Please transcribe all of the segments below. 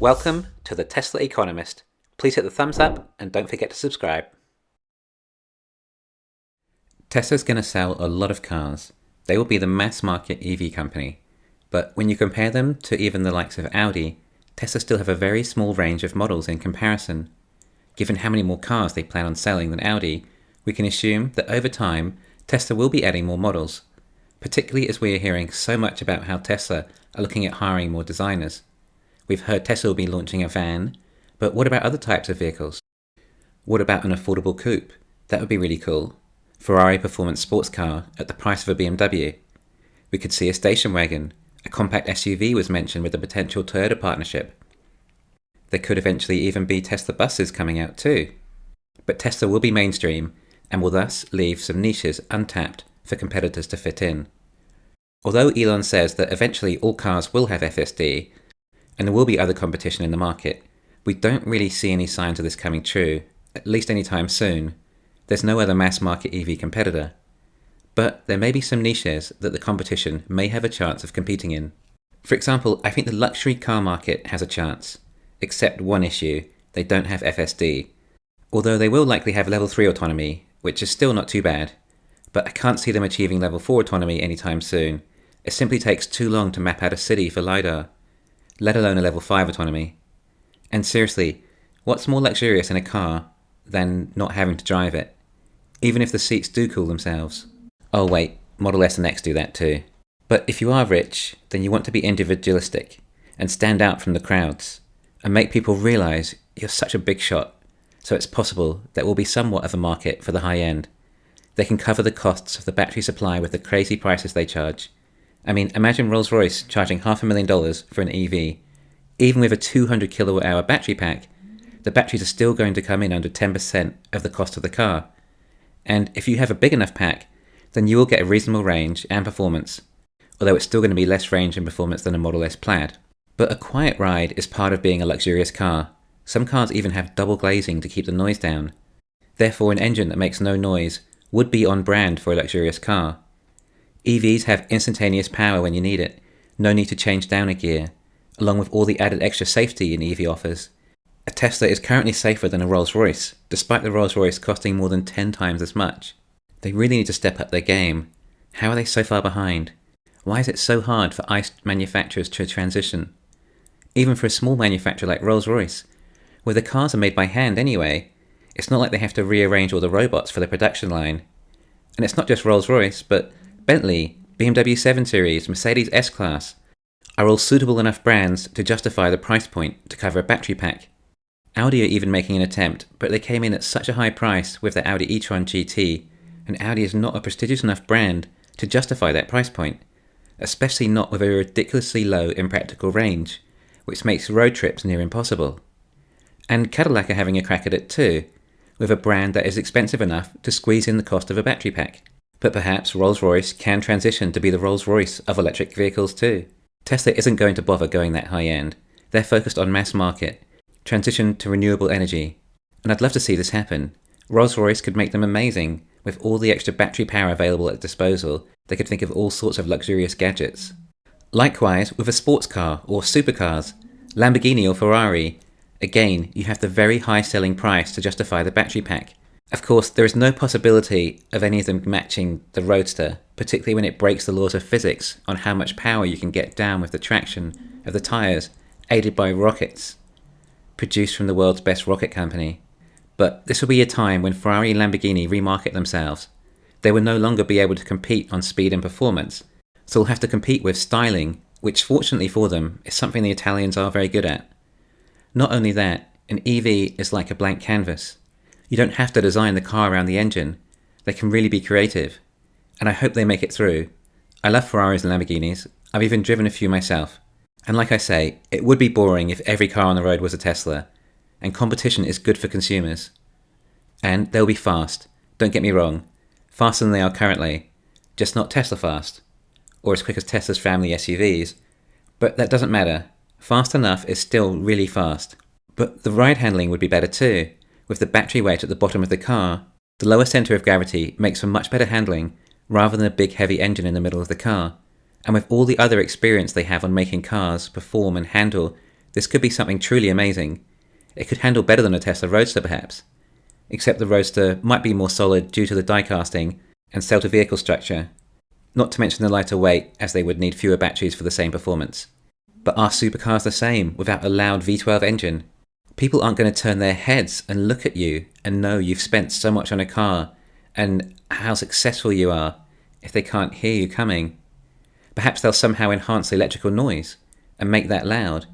Welcome to the Tesla Economist. Please hit the thumbs up and don't forget to subscribe. Tesla's going to sell a lot of cars. They will be the mass market EV company. But when you compare them to even the likes of Audi, Tesla still have a very small range of models in comparison. Given how many more cars they plan on selling than Audi, we can assume that over time, Tesla will be adding more models, particularly as we are hearing so much about how Tesla are looking at hiring more designers. We've heard Tesla will be launching a van, but what about other types of vehicles? What about an affordable coupe? That would be really cool. Ferrari performance sports car at the price of a BMW. We could see a station wagon. A compact SUV was mentioned with a potential Toyota partnership. There could eventually even be Tesla buses coming out too. But Tesla will be mainstream and will thus leave some niches untapped for competitors to fit in. Although Elon says that eventually all cars will have FSD, and there will be other competition in the market, we don't really see any signs of this coming true, at least anytime soon. There's no other mass market EV competitor. But there may be some niches that the competition may have a chance of competing in. For example, I think the luxury car market has a chance, except one issue: they don't have FSD. Although they will likely have level 3 autonomy, which is still not too bad, but I can't see them achieving level 4 autonomy anytime soon. It simply takes too long to map out a city for LiDAR, let alone a level 5 autonomy. And seriously, what's more luxurious in a car than not having to drive it, even if the seats do cool themselves? Oh wait, Model S and X do that too. But if you are rich, then you want to be individualistic and stand out from the crowds and make people realise you're such a big shot, so it's possible there will be somewhat of a market for the high end. They can cover the costs of the battery supply with the crazy prices they charge. I mean, imagine Rolls-Royce charging $500,000 for an EV. Even with a 200 kilowatt-hour battery pack, the batteries are still going to come in under 10% of the cost of the car. And if you have a big enough pack, then you will get a reasonable range and performance, although it's still going to be less range and performance than a Model S Plaid. But a quiet ride is part of being a luxurious car. Some cars even have double glazing to keep the noise down. Therefore, an engine that makes no noise would be on brand for a luxurious car. EVs have instantaneous power when you need it, no need to change down a gear, along with all the added extra safety an EV offers. A Tesla is currently safer than a Rolls-Royce, despite the Rolls-Royce costing more than 10 times as much. They really need to step up their game. How are they so far behind? Why is it so hard for ICE manufacturers to transition? Even for a small manufacturer like Rolls-Royce, where the cars are made by hand anyway, it's not like they have to rearrange all the robots for the production line. And it's not just Rolls-Royce, but Bentley, BMW 7 Series, Mercedes S-Class are all suitable enough brands to justify the price point to cover a battery pack. Audi are even making an attempt, but they came in at such a high price with their Audi e-tron GT, and Audi is not a prestigious enough brand to justify that price point, especially not with a ridiculously low impractical range, which makes road trips near impossible. And Cadillac are having a crack at it too, with a brand that is expensive enough to squeeze in the cost of a battery pack. But perhaps Rolls-Royce can transition to be the Rolls-Royce of electric vehicles too. Tesla isn't going to bother going that high end. They're focused on mass market, transition to renewable energy. And I'd love to see this happen. Rolls-Royce could make them amazing. With all the extra battery power available at disposal, they could think of all sorts of luxurious gadgets. Likewise, with a sports car or supercars, Lamborghini or Ferrari, again, you have the very high selling price to justify the battery pack. Of course, there is no possibility of any of them matching the Roadster, particularly when it breaks the laws of physics on how much power you can get down with the traction of the tyres, aided by rockets, produced from the world's best rocket company. But this will be a time when Ferrari and Lamborghini remarket themselves. They will no longer be able to compete on speed and performance, so they'll have to compete with styling, which fortunately for them is something the Italians are very good at. Not only that, an EV is like a blank canvas. You don't have to design the car around the engine. They can really be creative. And I hope they make it through. I love Ferraris and Lamborghinis. I've even driven a few myself. And like I say, it would be boring if every car on the road was a Tesla. And competition is good for consumers. And they'll be fast. Don't get me wrong. Faster than they are currently. Just not Tesla fast. Or as quick as Tesla's family SUVs. But that doesn't matter. Fast enough is still really fast. But the ride handling would be better too. With the battery weight at the bottom of the car, the lower centre of gravity makes for much better handling rather than a big heavy engine in the middle of the car. And with all the other experience they have on making cars perform and handle This could be something truly amazing. It could handle better than a Tesla Roadster perhaps, except the Roadster might be more solid due to the die casting and cell-to-vehicle structure, not to mention the lighter weight, as they would need fewer batteries for the same performance. But are supercars the same without a loud V12 engine? People aren't going to turn their heads and look at you and know you've spent so much on a car and how successful you are if they can't hear you coming. Perhaps they'll somehow enhance the electrical noise and make that loud.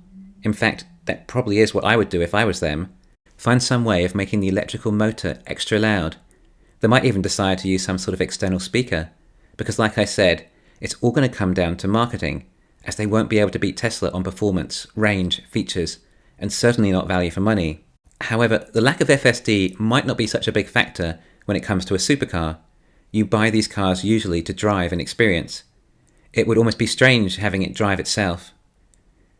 In fact, that probably is what I would do if I was them. Find some way of making the electrical motor extra loud. They might even decide to use some sort of external speaker, because like I said, it's all going to come down to marketing, as they won't be able to beat Tesla on performance, range, features, and certainly not value for money. However, the lack of FSD might not be such a big factor when it comes to a supercar. You buy these cars usually to drive and experience. It would almost be strange having it drive itself.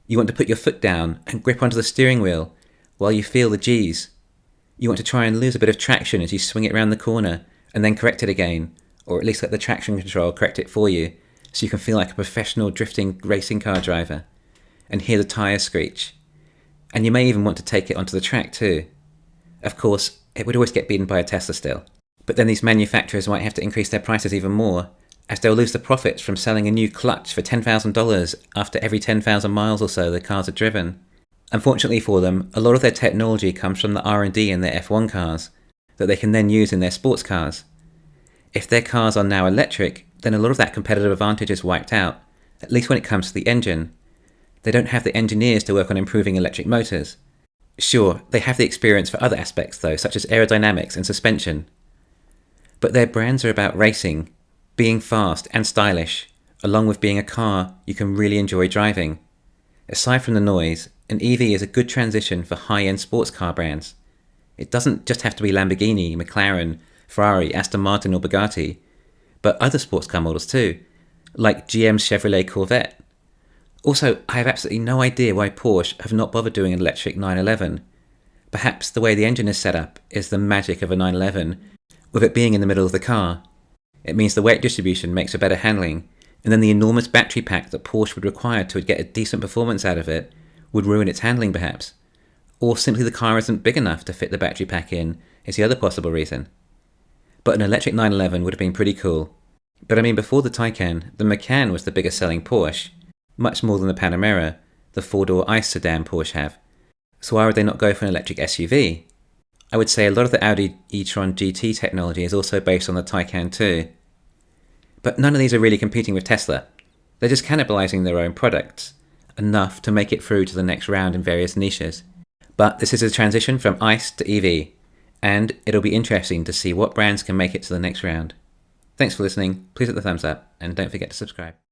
You want to put your foot down and grip onto the steering wheel while you feel the G's. You want to try and lose a bit of traction as you swing it around the corner and then correct it again, or at least let the traction control correct it for you, so you can feel like a professional drifting racing car driver and hear the tyres screech. And you may even want to take it onto the track too. Of course, it would always get beaten by a Tesla still. But then these manufacturers might have to increase their prices even more, as they'll lose the profits from selling a new clutch for $10,000 after every 10,000 miles or so the cars are driven. Unfortunately for them, a lot of their technology comes from the R&D in their F1 cars that they can then use in their sports cars. If their cars are now electric, then a lot of that competitive advantage is wiped out, at least when it comes to the engine. They don't have the engineers to work on improving electric motors. Sure, they have the experience for other aspects though, such as aerodynamics and suspension. But their brands are about racing, being fast and stylish, along with being a car you can really enjoy driving. Aside from the noise, an EV is a good transition for high-end sports car brands. It doesn't just have to be Lamborghini, McLaren, Ferrari, Aston Martin or Bugatti, but other sports car models too, like GM's Chevrolet Corvette. Also, I have absolutely no idea why Porsche have not bothered doing an electric 911. Perhaps the way the engine is set up is the magic of a 911, with it being in the middle of the car. It means the weight distribution makes for better handling, and then the enormous battery pack that Porsche would require to get a decent performance out of it would ruin its handling perhaps. Or simply the car isn't big enough to fit the battery pack in is the other possible reason. But an electric 911 would have been pretty cool. But I mean, before the Taycan, the Macan was the biggest selling Porsche, much more than the Panamera, the four-door ICE sedan Porsche have. So why would they not go for an electric SUV? I would say a lot of the Audi e-tron GT technology is also based on the Taycan too. But none of these are really competing with Tesla. They're just cannibalizing their own products, enough to make it through to the next round in various niches. But this is a transition from ICE to EV, and it'll be interesting to see what brands can make it to the next round. Thanks for listening, please hit the thumbs up, and don't forget to subscribe.